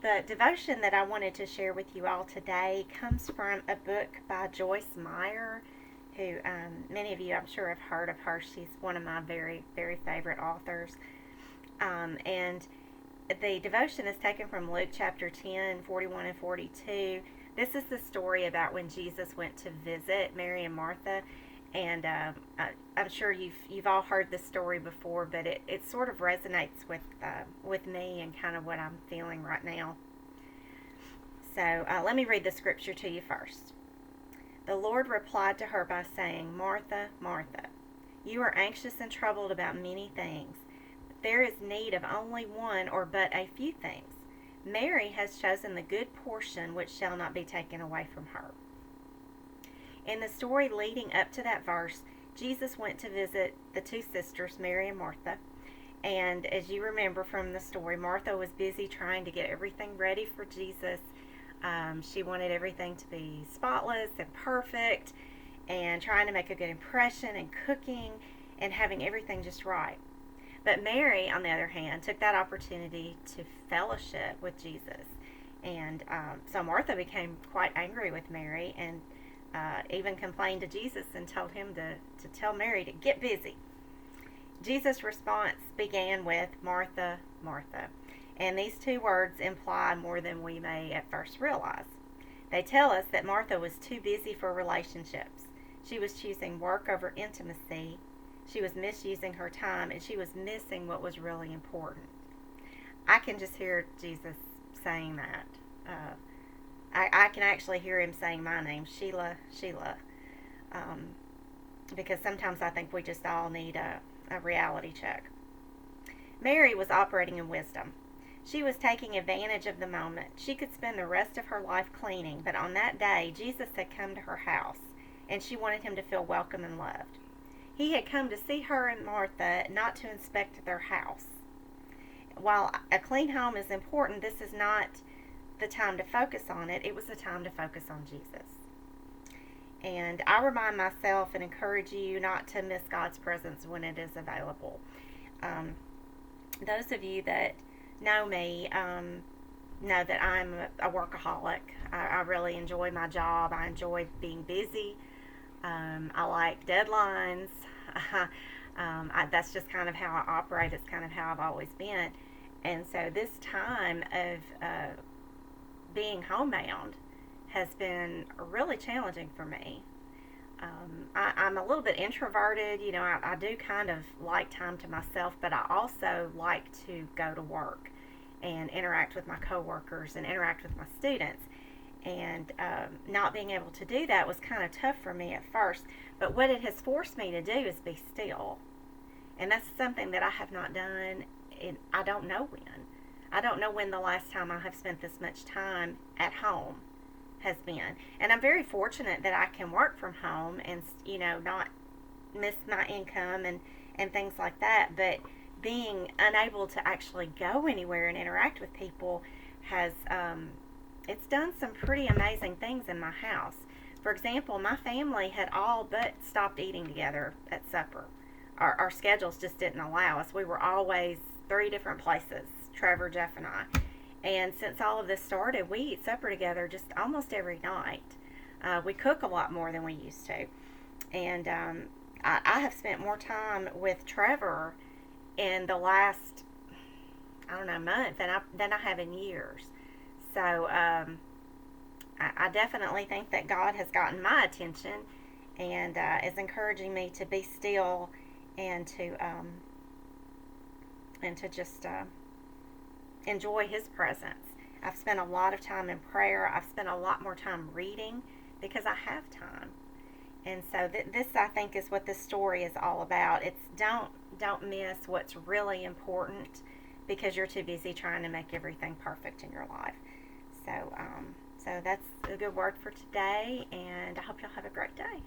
The devotion that I wanted to share with you all today comes from a book by Joyce Meyer, who many of you, I'm sure, have heard of her. She's one of my very, very favorite authors. And the devotion is taken from Luke chapter 10, 41 and 42. This is the story about when Jesus went to visit Mary and Martha. And I'm sure you've all heard this story before, but it sort of resonates with me and kind of what I'm feeling right now. So let me read the scripture to you first. The Lord replied to her by saying, Martha, Martha, you are anxious and troubled about many things, but there is need of only one or but a few things. Mary has chosen the good portion which shall not be taken away from her. In the story leading up to that verse, Jesus went to visit the two sisters, Mary and Martha. And as you remember from the story, Martha was busy trying to get everything ready for Jesus. She wanted everything to be spotless and perfect and trying to make a good impression and cooking and having everything just right. But Mary, on the other hand, took that opportunity to fellowship with Jesus. And so Martha became quite angry with Mary and even complained to Jesus and told him to tell Mary to get busy. Jesus' response began with, Martha, Martha. And these two words imply more than we may at first realize. They tell us that Martha was too busy for relationships. She was choosing work over intimacy. She was misusing her time, and she was missing what was really important. I can just hear Jesus saying that. I can actually hear him saying my name, Sheila, Sheila. Because sometimes I think we just all need a reality check. Mary was operating in wisdom. She was taking advantage of the moment. She could spend the rest of her life cleaning, but on that day, Jesus had come to her house, and she wanted him to feel welcome and loved. He had come to see her and Martha, not to inspect their house. While a clean home is important, this is not the time to focus on it. It was the time to focus on Jesus. And I remind myself and encourage you not to miss God's presence when it is available. Those of you that know me know that I'm a workaholic. I really enjoy my job. I enjoy being busy. I like deadlines. That's just kind of how I operate. It's kind of how I've always been. And so this time of being homebound has been really challenging for me. I'm a little bit introverted. You know, I do kind of like time to myself, but I also like to go to work and interact with my coworkers and interact with my students. And not being able to do that was kind of tough for me at first. But what it has forced me to do is be still. And that's something that I have not done, and I don't know when. I don't know when the last time I have spent this much time at home has been. And I'm very fortunate that I can work from home and, not miss my income and things like that. But being unable to actually go anywhere and interact with people has, it's done some pretty amazing things in my house. For example, my family had all but stopped eating together at supper. Our schedules just didn't allow us. We were always 3 different places, Trevor, Jeff, and I. And since all of this started, we eat supper together just almost every night. We cook a lot more than we used to. And I have spent more time with Trevor in the last, month than I have in years. So I definitely think that God has gotten my attention and is encouraging me to be still and to just enjoy His presence. I've spent a lot of time in prayer. I've spent a lot more time reading because I have time. And so this, I think, is what this story is all about. It's don't miss what's really important because you're too busy trying to make everything perfect in your life. So that's a good word for today, and I hope y'all have a great day.